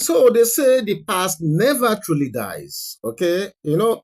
So they say the past never truly dies. Okay, a lot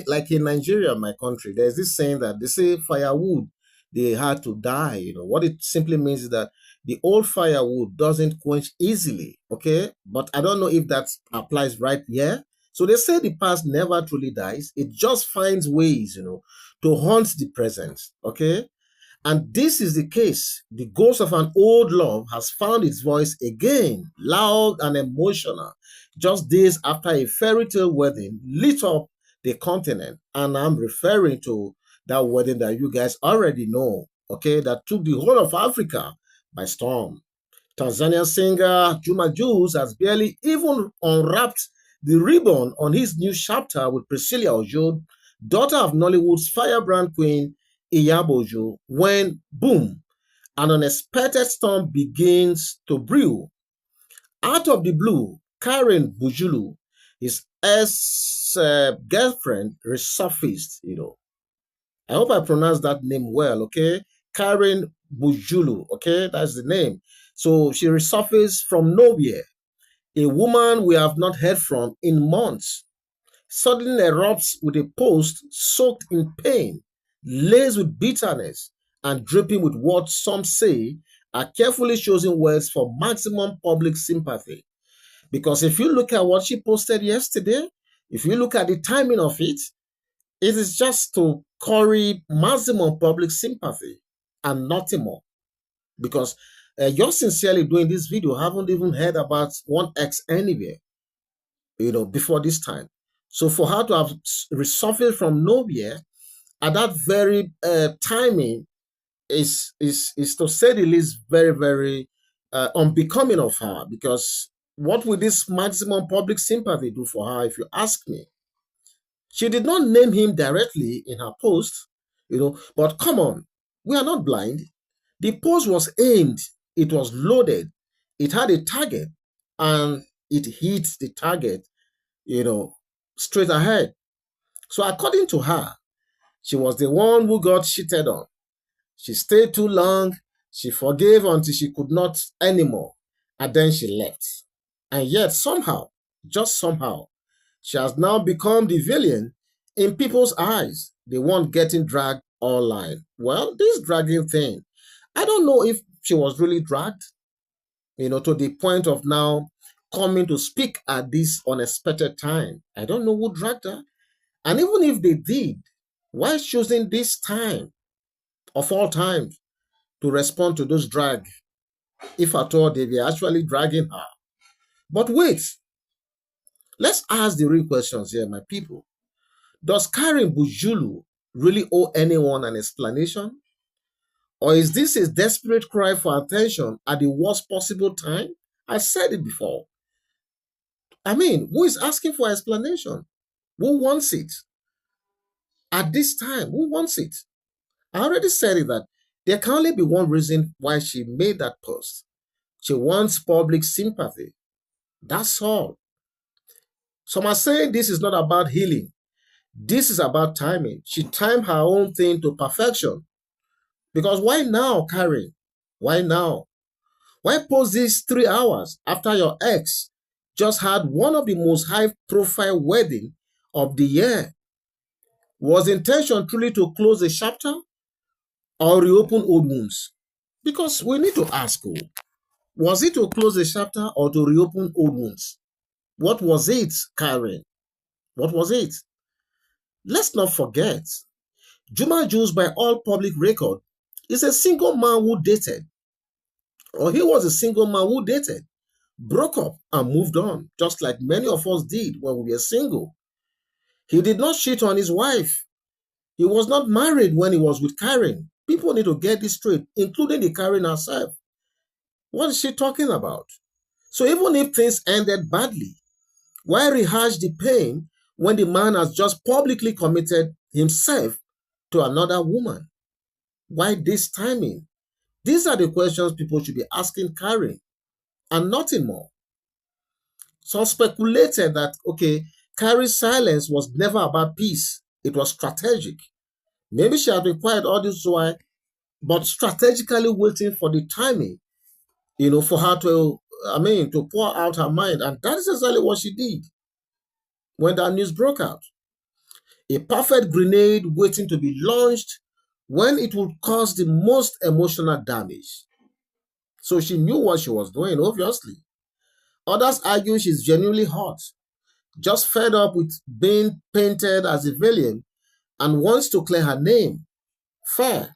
like in Nigeria, my country, there's this saying that they say firewood they had to die. What it simply means is that the old firewood doesn't quench easily. Okay, but I don't know if that applies right here. So they say the past never truly dies. It just finds ways, to haunt the present. Okay, and this is the case. The ghost of an old love has found its voice again, loud and emotional, just days after a fairy tale wedding lit up the continent. And I'm referring to that wedding that you guys already know, okay, that took the whole of Africa by storm. Tanzanian singer Juma Jux has barely even unwrapped the ribbon on his new chapter with Priscilla Ojo, daughter of Nollywood's firebrand queen Iyabo Ojo, when boom, an unexpected storm begins to brew. Out of the blue, Karen Bujulu, his ex-girlfriend, resurfaced. I hope I pronounced that name well, okay? Karen Bujulu, okay? That's the name. So she resurfaced from nowhere. A woman we have not heard from in months suddenly erupts with a post soaked in pain, laced with bitterness, and dripping with what some say are carefully chosen words for maximum public sympathy. Because if you look at what she posted yesterday, if you look at the timing of it, it is just to curry maximum public sympathy and nothing more. Because you're sincerely doing this video, haven't even heard about one ex anywhere, before this time. So for her to have resurfaced from nowhere at that very timing is to say the least very, very unbecoming of her. Because what will this maximum public sympathy do for her, if you ask me? She did not name him directly in her post, but come on, we are not blind. The post was aimed, it was loaded, it had a target, and it hit the target, straight ahead. So according to her, she was the one who got cheated on. She stayed too long, she forgave until she could not anymore, and then she left. And yet somehow, just somehow, she has now become the villain in people's eyes, the one getting dragged online. Well, this dragging thing, I don't know if she was really dragged, to the point of now coming to speak at this unexpected time. I don't know who dragged her. And even if they did, why choosing this time of all times to respond to those drag, if at all they were actually dragging her? But wait, let's ask the real questions here, my people. Does Karen Bujulu really owe anyone an explanation? Or is this a desperate cry for attention at the worst possible time? I said it before. I mean, who is asking for explanation? Who wants it? At this time, who wants it? I already said it that there can only be one reason why she made that post. She wants public sympathy. That's all. Some are saying this is not about healing. This is about timing. She timed her own thing to perfection. Because why now, Karen? Why now? Why post this 3 hours after your ex just had one of the most high-profile wedding of the year? Was the intention truly to close a chapter or reopen old wounds? Because we need to ask, was it to close a chapter or to reopen old wounds? What was it, Karen? What was it? Let's not forget, Juma Jux, by all public record, is a single man who dated, or he was a single man who dated, broke up and moved on, just like many of us did when we were single. He did not cheat on his wife. He was not married when he was with Karen. People need to get this straight, including the Karen herself. What is she talking about? So even if things ended badly, why rehash the pain when the man has just publicly committed himself to another woman? Why this timing? These are the questions people should be asking Karen, and nothing more. Some speculated that, okay, Karen's silence was never about peace. It was strategic. Maybe she had been quiet all this while, but strategically waiting for the timing, for her to to pour out her mind. And that is exactly what she did when that news broke out. A perfect grenade waiting to be launched when it would cause the most emotional damage. So she knew what she was doing, obviously. Others argue she's genuinely hot, just fed up with being painted as a villain and wants to clear her name. Fair.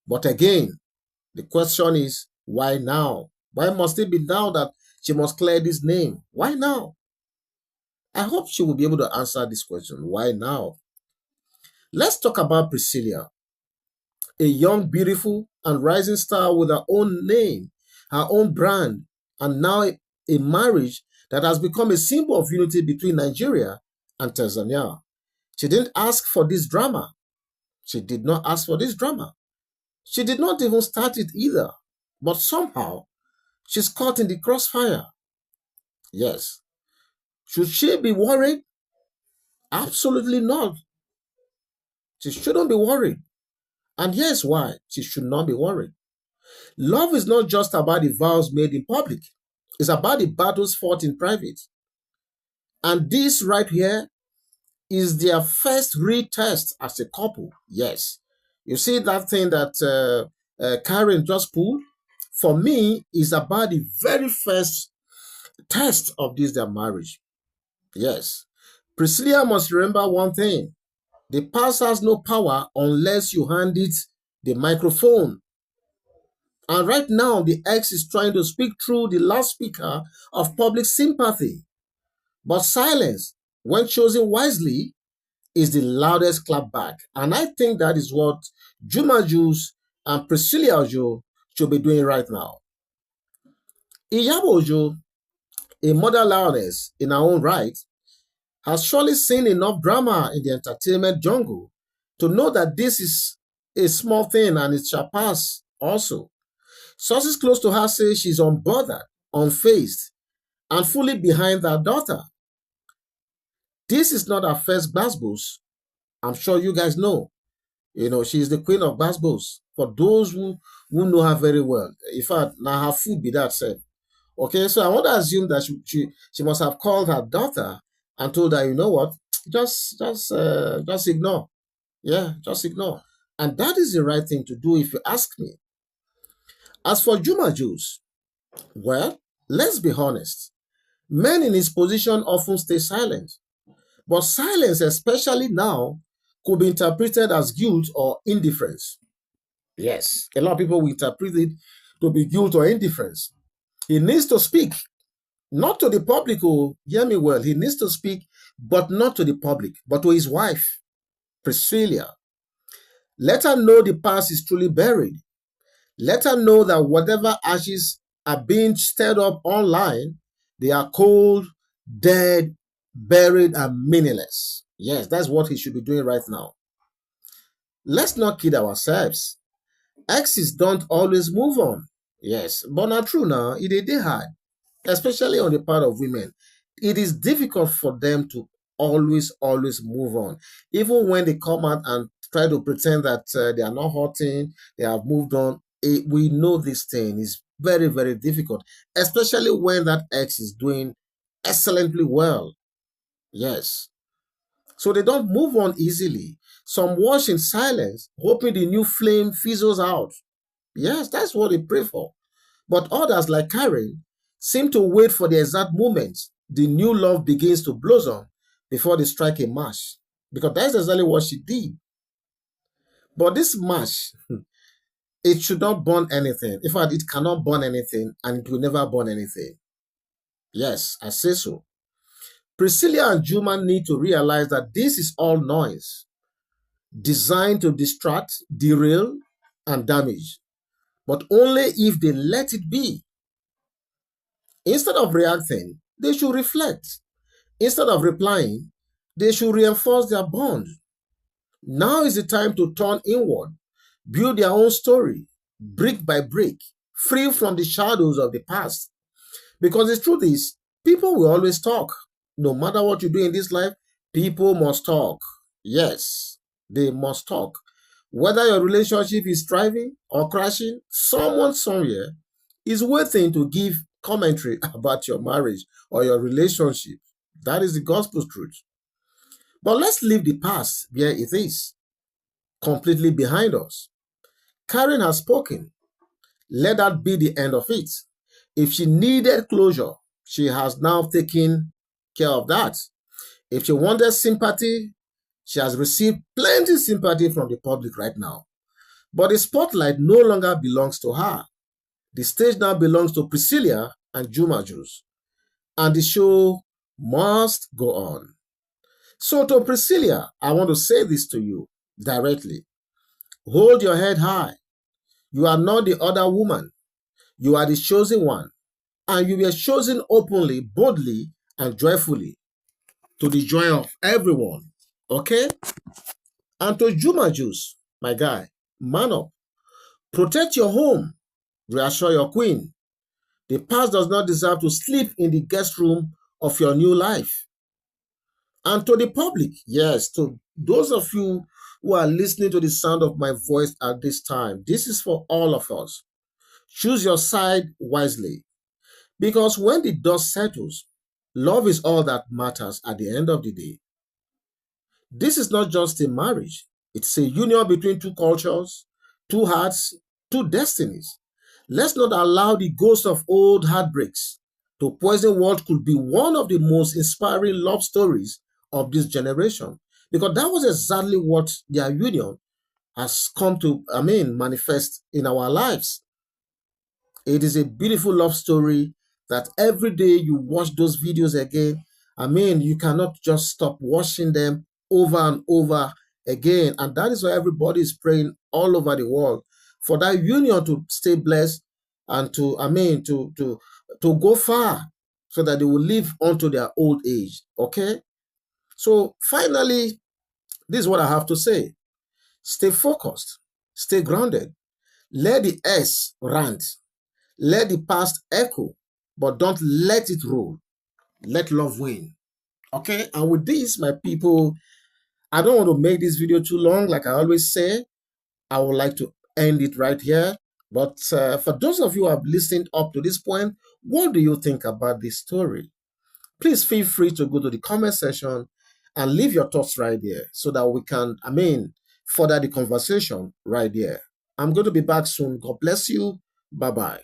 But again, the question is, why now? Why must it be now that she must clear this name? Why now? I hope she will be able to answer this question. Why now? Let's talk about Priscilla, a young, beautiful, and rising star with her own name, her own brand, and now a marriage that has become a symbol of unity between Nigeria and Tanzania. She didn't ask for this drama. She did not ask for this drama. She did not even start it either. But somehow, she's caught in the crossfire. Yes. Should she be worried? Absolutely not. She shouldn't be worried. And here's why she should not be worried. Love is not just about the vows made in public. It's about the battles fought in private. And this right here is their first real test as a couple. Yes. You see that thing that Karen just pulled? For me, is about the very first test of this their marriage. Yes. Priscilla must remember one thing. The past has no power unless you hand it the microphone. And right now, the ex is trying to speak through the loudspeaker of public sympathy. But silence, when chosen wisely, is the loudest clapback. And I think that is what Juma Jux and Priscilla Ojo should be doing right now. Iyabo Ojo, a mother lioness in her own right, has surely seen enough drama in the entertainment jungle to know that this is a small thing and it shall pass also. Sources close to her say she's unbothered, unfazed, and fully behind her daughter. This is not her first basbos. I'm sure you guys know. She's the queen of basbos. For those who know her very well. In fact, now her food be that said. Okay, so I want to assume that she must have called her daughter and told her, you know what, just ignore. Yeah, just ignore. And that is the right thing to do if you ask me. As for Juma Jux, well, let's be honest. Men in his position often stay silent. But silence, especially now, could be interpreted as guilt or indifference. Yes, a lot of people will interpret it to be guilt or indifference. He needs to speak, not to the public, oh, hear me well. He needs to speak, but not to the public, but to his wife, Priscilla. Let her know the past is truly buried. Let her know that whatever ashes are being stirred up online, they are cold, dead, buried, and meaningless. Yes, that's what he should be doing right now. Let's not kid ourselves. Exes don't always move on. Yes, but not true now. It is hard, especially on the part of women. It is difficult for them to always move on. Even when they come out and try to pretend that they are not hurting, they have moved on. We know this thing is very, very difficult, especially when that ex is doing excellently well. Yes. So they don't move on easily. Some watch in silence, hoping the new flame fizzles out. Yes, that's what they pray for. But others, like Karen, seem to wait for the exact moment the new love begins to blossom before they strike a match. Because that's exactly what she did. But this match, it should not burn anything. In fact, it cannot burn anything and it will never burn anything. Yes, I say so. Priscilla and Juma need to realize that this is all noise, designed to distract, derail, and damage. But only if they let it be. Instead of reacting, they should reflect. Instead of replying, they should reinforce their bond. Now is the time to turn inward, build their own story, brick by brick, free from the shadows of the past. Because the truth is, people will always talk. No matter what you do in this life, people must talk. Yes, they must talk. Whether your relationship is thriving or crashing, someone somewhere is waiting to give commentary about your marriage or your relationship. That is the gospel truth. But let's leave the past where it is, completely behind us. Karen has spoken. Let that be the end of it. If she needed closure, she has now taken care of that. If she wanted sympathy, she has received plenty sympathy from the public right now. But the spotlight no longer belongs to her. The stage now belongs to Priscilla and Juma Jux. And the show must go on. So to Priscilla, I want to say this to you directly. Hold your head high. You are not the other woman. You are the chosen one. And you were chosen openly, boldly, and joyfully to the joy of everyone. Okay? And to Juma Jux, my guy, man up. Protect your home. Reassure your queen. The past does not deserve to sleep in the guest room of your new life. And to the public, yes, to those of you who are listening to the sound of my voice at this time, this is for all of us. Choose your side wisely. Because when the dust settles, love is all that matters at the end of the day. This is not just a marriage, it's a union between two cultures, two hearts, two destinies. Let's not allow the ghost of old heartbreaks to poison what could be one of the most inspiring love stories of this generation. Because that was exactly what their union has come to, manifest in our lives. It is a beautiful love story that every day you watch those videos again. You cannot just stop watching them over and over again. And that is why everybody is praying all over the world for that union to stay blessed and to go far so that they will live onto their old age. Okay? So finally, this is what I have to say. Stay focused, stay grounded. Let the S rant. Let the past echo, but don't let it rule. Let love win. Okay? And with this, my people, I don't want to make this video too long. Like I always say, I would like to end it right here. But for those of you who have listened up to this point, what do you think about this story? Please feel free to go to the comment section and leave your thoughts right there so that we can, further the conversation right there. I'm going to be back soon. God bless you. Bye-bye.